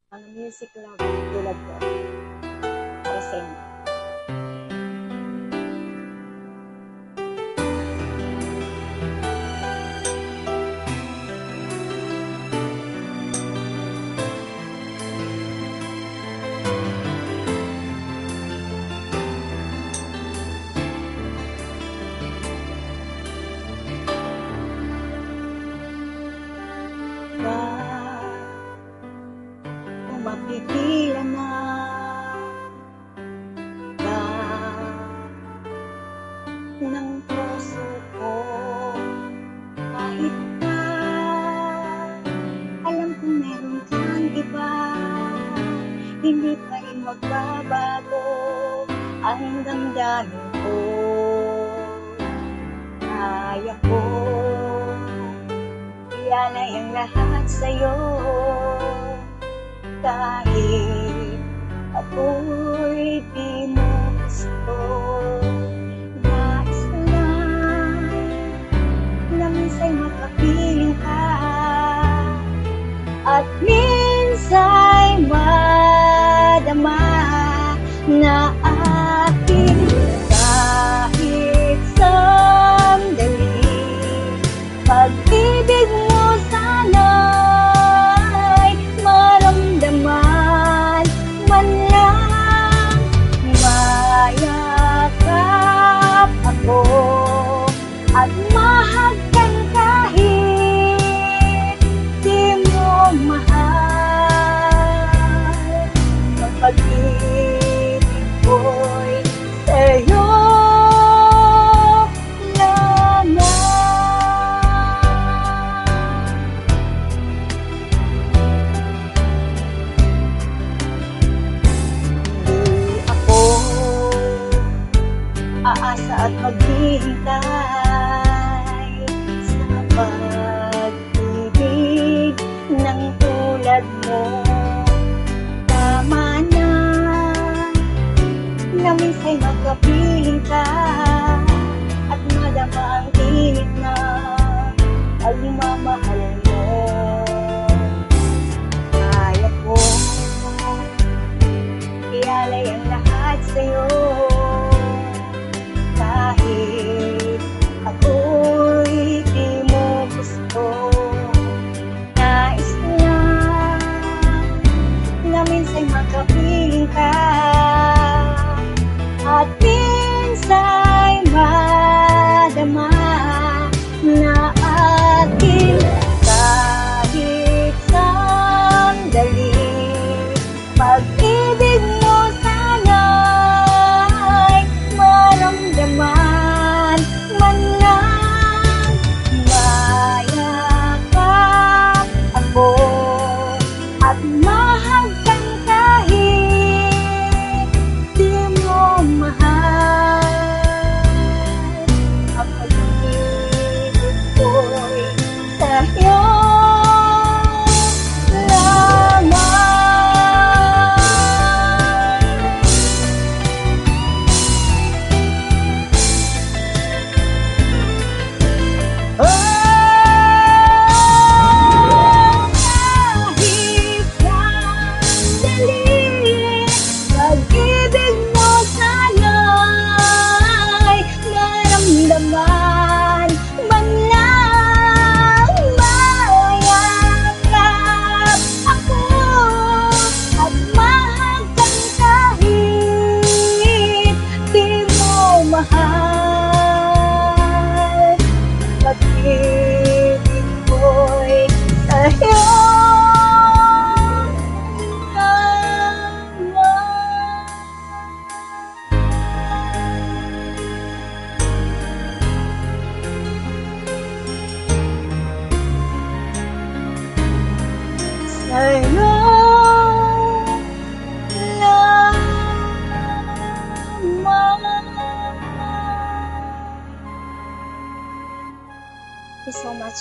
Ang music lover tulad ko para sa inyo. Kung mapigilan na ng puso ko, kahit pa alam kong meron kang iba, hindi pa rin magbabago ang damdamin ko. Kaya ko ialay ang lahat sa'yo, kahit ako'y di mo gusto. Nais lang na minsan makapiling ka, at minsan madama na aking kahit sandali. Pag-ibig mo sana'y maramdaman man lang, mayakap ako at mahagkan kahit di mo mahal. Ang pag-ibig ko'y sa'yo aasa at maghihintay sa pag-ibig ng tulad mo. Tama na minsan magkapiling ka at madama ang init na pagmamahal mo. Kaya ko ialay ang lahat sa'yo, kahit ako'y di mo gusto. Nais lang na minsan makapiling ka, at minsan madama na aking kahit sandali. Pag-ibig mo sana'y maramdaman man lang, mayakap ako at mahagkan kahit di mo mahal. Ang pag-ibig ko'y sa'yo lamang. Pag-ibig mo sana'y maramdaman man lang, mayakap ako at mahagkan kahit di mo mahal. Pag-ibig ko'y sa'yo sa'yo lamang. Thank you so much.